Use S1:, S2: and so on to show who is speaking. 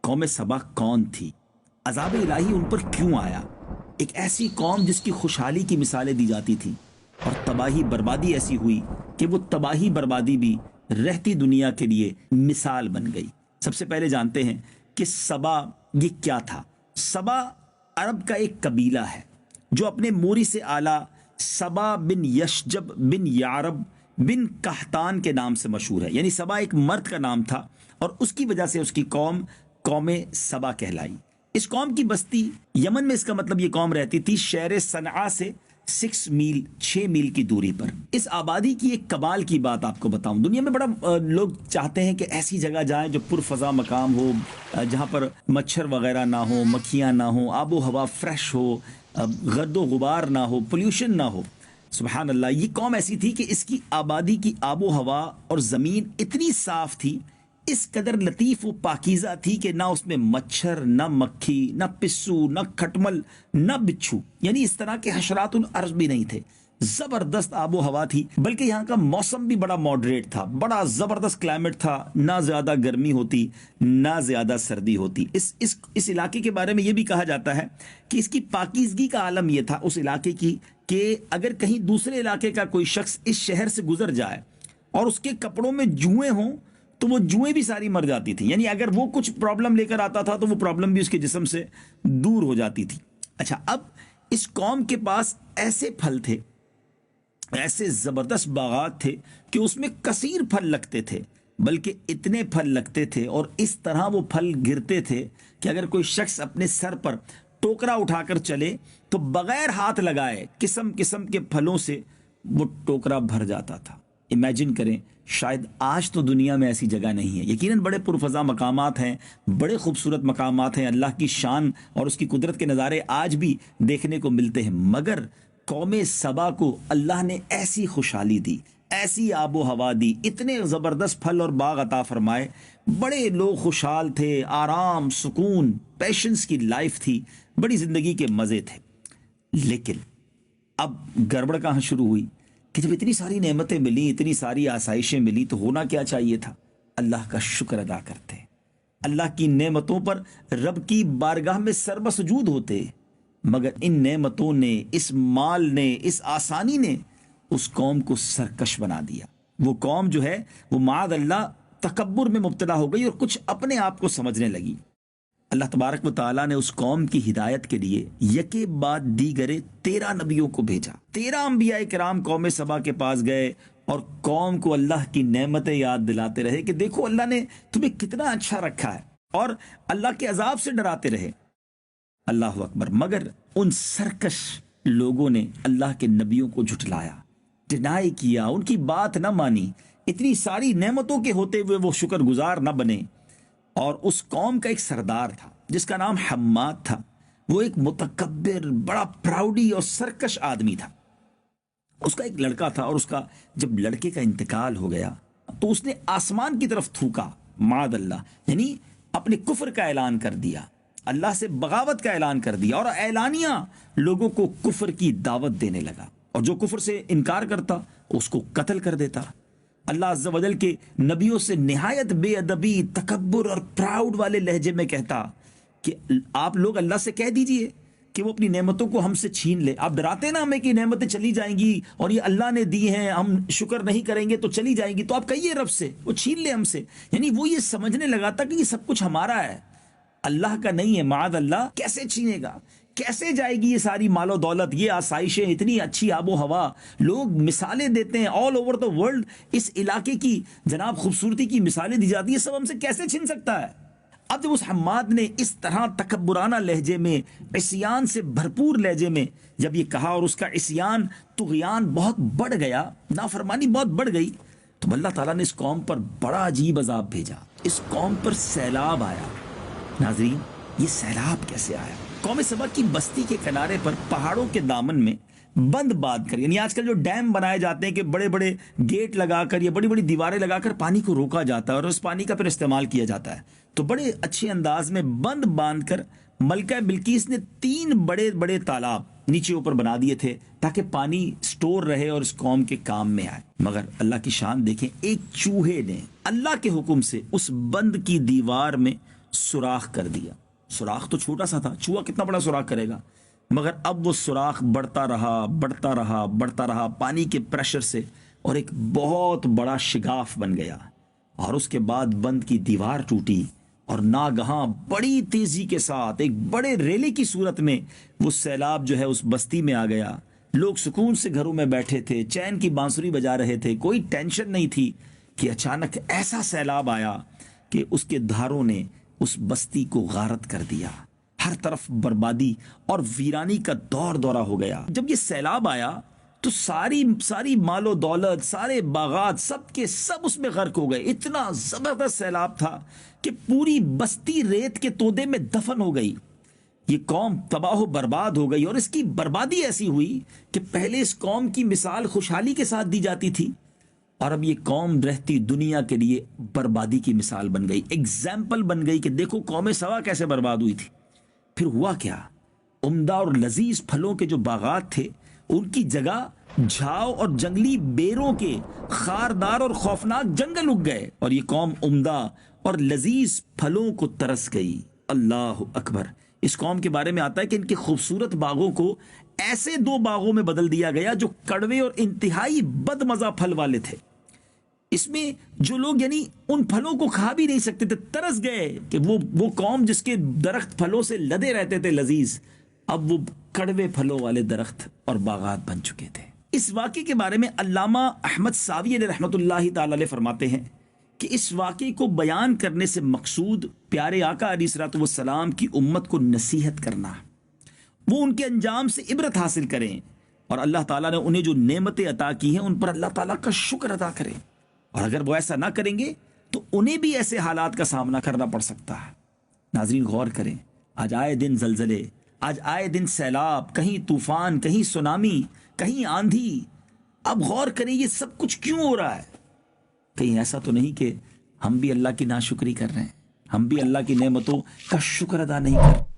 S1: قوم سبا کون تھی، عذاب الہی ان پر کیوں آیا؟ ایک ایسی قوم جس کی خوشحالی کی مثالیں دی جاتی تھیں اور تباہی بربادی ایسی ہوئی کہ وہ تباہی بربادی بھی رہتی دنیا کے لیے مثال بن گئی۔ سب سے پہلے جانتے ہیں کہ سبا یہ کیا تھا۔ سبا عرب کا ایک قبیلہ ہے جو اپنے موری سے اعلیٰ سبا بن یشجب بن یعرب بن قحطان کے نام سے مشہور ہے۔ یعنی سبا ایک مرد کا نام تھا اور اس کی وجہ سے اس کی قوم سبا کہلائی۔ اس قوم کی بستی یمن میں، اس کا مطلب یہ قوم رہتی تھی شہر صنعاء سے 6 میل کی دوری پر۔ اس آبادی کی ایک کمال کی بات آپ کو بتاؤں، دنیا میں بڑا لوگ چاہتے ہیں کہ ایسی جگہ جائیں جو پرفضا مقام ہو، جہاں پر مچھر وغیرہ نہ ہو، مکھیاں نہ ہو، آب و ہوا فریش ہو، گرد و غبار نہ ہو، پولیوشن نہ ہو۔ سبحان اللہ، یہ قوم ایسی تھی کہ اس کی آبادی کی آب و ہوا اور زمین اتنی صاف تھی، اس قدر لطیف و پاکیزہ تھی کہ نہ اس میں مچھر، نہ مکھی، نہ پسو، نہ کھٹمل، نہ بچھو، یعنی اس طرح کے حشرات الارض بھی نہیں تھے۔ زبردست آب و ہوا تھی، بلکہ یہاں کا موسم بھی بڑا ماڈریٹ تھا، بڑا زبردست کلائمیٹ تھا، نہ زیادہ گرمی ہوتی نہ زیادہ سردی ہوتی۔ اس علاقے کے بارے میں یہ بھی کہا جاتا ہے کہ اس کی پاکیزگی کا عالم یہ تھا اس علاقے کی کہ اگر کہیں دوسرے علاقے کا کوئی شخص اس شہر سے گزر جائے اور اس کے کپڑوں میں جوئیں ہوں تو وہ جوئیں بھی ساری مر جاتی تھی، یعنی اگر وہ کچھ پرابلم لے کر آتا تھا تو وہ پرابلم بھی اس کے جسم سے دور ہو جاتی تھی۔ اچھا، اب اس قوم کے پاس ایسے پھل تھے، ایسے زبردست باغات تھے کہ اس میں کثیر پھل لگتے تھے، بلکہ اتنے پھل لگتے تھے اور اس طرح وہ پھل گرتے تھے کہ اگر کوئی شخص اپنے سر پر ٹوکرا اٹھا کر چلے تو بغیر ہاتھ لگائے قسم قسم کے پھلوں سے وہ ٹوکرا بھر جاتا تھا۔ امیجن کریں، شاید آج تو دنیا میں ایسی جگہ نہیں ہے، یقیناً بڑے پرفضا مقامات ہیں، بڑے خوبصورت مقامات ہیں، اللہ کی شان اور اس کی قدرت کے نظارے آج بھی دیکھنے کو ملتے ہیں، مگر قوم سبا کو اللہ نے ایسی خوشحالی دی، ایسی آب و ہوا دی، اتنے زبردست پھل اور باغ عطا فرمائے، بڑے لوگ خوشحال تھے، آرام، سکون، پیشنس کی لائف تھی، بڑی زندگی کے مزے تھے۔ لیکن اب گڑبڑ کہاں شروع ہوئی کہ جب اتنی ساری نعمتیں ملی، اتنی ساری آسائشیں ملی، تو ہونا کیا چاہیے تھا؟ اللہ کا شکر ادا کرتے، اللہ کی نعمتوں پر رب کی بارگاہ میں سربسجود ہوتے، مگر ان نعمتوں نے، اس مال نے، اس آسانی نے اس قوم کو سرکش بنا دیا۔ وہ قوم جو ہے وہ معاذ اللہ تکبر میں مبتلا ہو گئی اور کچھ اپنے آپ کو سمجھنے لگی۔ اللہ تبارک و تعالیٰ نے اس قوم کی ہدایت کے لیے یکے بعد دیگرے 13 نبیوں کو بھیجا۔ 13 انبیاء کرام قوم سبا کے پاس گئے اور قوم کو اللہ کی نعمتیں یاد دلاتے رہے کہ دیکھو اللہ نے تمہیں کتنا اچھا رکھا ہے، اور اللہ کے عذاب سے ڈراتے رہے۔ اللہ اکبر، مگر ان سرکش لوگوں نے اللہ کے نبیوں کو جھٹلایا، ڈینائی کیا، ان کی بات نہ مانی، اتنی ساری نعمتوں کے ہوتے ہوئے وہ شکر گزار نہ بنے۔ اور اس قوم کا ایک سردار تھا جس کا نام حماد تھا، وہ ایک متکبر، بڑا پراؤڈی اور سرکش آدمی تھا۔ اس کا ایک لڑکا تھا اور اس کا جب لڑکے کا انتقال ہو گیا تو اس نے آسمان کی طرف تھوکا، معاذ اللہ، یعنی اپنے کفر کا اعلان کر دیا، اللہ سے بغاوت کا اعلان کر دیا، اور اعلانیہ لوگوں کو کفر کی دعوت دینے لگا، اور جو کفر سے انکار کرتا اس کو قتل کر دیتا۔ اللہ عز و جل کے نبیوں سے نہایت بے ادبی، تکبر اور پراؤڈ والے لہجے میں کہتا کہ آپ لوگ اللہ سے کہہ دیجئے کہ وہ اپنی نعمتوں کو ہم سے چھین لے۔ آپ ڈراتے نا ہمیں کہ نعمتیں چلی جائیں گی اور یہ اللہ نے دی ہیں، ہم شکر نہیں کریں گے تو چلی جائیں گی، تو آپ کہیے رب سے وہ چھین لے ہم سے۔ یعنی وہ یہ سمجھنے لگا تھا کہ یہ سب کچھ ہمارا ہے، اللہ کا نہیں ہے، معاذ اللہ، کیسے چھینے گا، کیسے جائے گی یہ ساری مال و دولت، یہ آسائشیں، اتنی اچھی آب و ہوا۔ لوگ مثالیں دیتے ہیں آل اوور دا ورلڈ، اس علاقے کی جناب خوبصورتی کی مثالیں دی جاتی ہیں، سب ہم سے کیسے چھن سکتا ہے؟ اب جب اس حماد نے اس طرح تکبرانہ لہجے میں، عصیان سے بھرپور لہجے میں جب یہ کہا، اور اس کا عصیان، طغیان بہت بڑھ گیا، نافرمانی بہت بڑھ گئی، تو اللہ تعالیٰ نے اس قوم پر بڑا عجیب عذاب بھیجا، اس قوم پر سیلاب آیا۔ ناظرین، یہ سیلاب کیسے آیا؟ قوم سبا کی بستی کے کنارے پر پہاڑوں کے دامن میں بند باندھ کر، یعنی آج کل جو ڈیم بنائے جاتے ہیں کہ بڑے بڑے گیٹ لگا کر یا بڑی بڑی دیواریں لگا کر پانی کو روکا جاتا ہے اور اس پانی کا پھر استعمال کیا جاتا ہے، تو بڑے اچھے انداز میں بند باندھ کر ملکہ بلقیس نے 3 بڑے بڑے تالاب نیچے اوپر بنا دیے تھے تاکہ پانی سٹور رہے اور اس قوم کے کام میں آئے۔ مگر اللہ کی شان دیکھیں، ایک چوہے نے اللہ کے حکم سے اس بند کی دیوار میں سوراخ کر دیا. سوراخ تو چھوٹا سا تھا, چوہا کتنا بڑا سوراخ کرے گا, مگر اب وہ سوراخ بڑھتا رہا بڑھتا رہا بڑھتا رہا پانی کے پریشر سے, اور ایک بہت بڑا شگاف بن گیا. اور اس کے بعد بند کی دیوار ٹوٹی, اور ناگہاں بڑی تیزی کے ساتھ ایک بڑے ریلے کی صورت میں وہ سیلاب جو ہے اس بستی میں آ گیا. لوگ سکون سے گھروں میں بیٹھے تھے, چین کی بانسری بجا رہے تھے, کوئی ٹینشن نہیں تھی کہ اچانک ایسا سیلاب آیا کہ اس کے دھاروں نے اس بستی کو غارت کر دیا. ہر طرف بربادی اور ویرانی کا دور دورہ ہو گیا. جب یہ سیلاب آیا تو ساری مال و دولت, سارے باغات, سب کے سب اس میں غرق ہو گئے. اتنا زبردست سیلاب تھا کہ پوری بستی ریت کے تودے میں دفن ہو گئی. یہ قوم تباہ و برباد ہو گئی, اور اس کی بربادی ایسی ہوئی کہ پہلے اس قوم کی مثال خوشحالی کے ساتھ دی جاتی تھی, اور اب یہ قوم رہتی دنیا کے لیے بربادی کی مثال بن گئی, ایگزامپل بن گئی کہ دیکھو قوم سبا کیسے برباد ہوئی تھی. پھر ہوا کیا, عمدہ اور لذیذ پھلوں کے جو باغات تھے ان کی جگہ جھاؤ اور جنگلی بیروں کے خاردار اور خوفناک جنگل اگ گئے, اور یہ قوم عمدہ اور لذیذ پھلوں کو ترس گئی. اللہ اکبر. اس قوم کے بارے میں آتا ہے کہ ان کے خوبصورت باغوں کو ایسے 2 باغوں میں بدل دیا گیا جو کڑوے اور انتہائی بد مزہ پھل والے تھے. اس میں جو لوگ یعنی ان پھلوں کو کھا بھی نہیں سکتے تھے, ترس گئے کہ وہ قوم جس کے درخت پھلوں سے لدے رہتے تھے لذیذ, اب وہ کڑوے پھلوں والے درخت اور باغات بن چکے تھے. اس واقعے کے بارے میں علامہ احمد ساوی علیہ رحمۃ اللہ تعالی علیہ فرماتے ہیں کہ اس واقعے کو بیان کرنے سے مقصود پیارے آقا علیہ الصلوۃ والسلام کی امت کو نصیحت کرنا, وہ ان کے انجام سے عبرت حاصل کریں, اور اللہ تعالیٰ نے انہیں جو نعمتیں عطا کی ہیں ان پر اللہ تعالیٰ کا شکر ادا کریں. اور اگر وہ ایسا نہ کریں گے تو انہیں بھی ایسے حالات کا سامنا کرنا پڑ سکتا ہے. ناظرین غور کریں, آج آئے دن زلزلے, آج آئے دن سیلاب, کہیں طوفان, کہیں سونامی, کہیں آندھی. اب غور کریں یہ سب کچھ کیوں ہو رہا ہے؟ کہیں ایسا تو نہیں کہ ہم بھی اللہ کی ناشکری کر رہے ہیں, ہم بھی اللہ کی نعمتوں کا شکر ادا نہیں کرتے.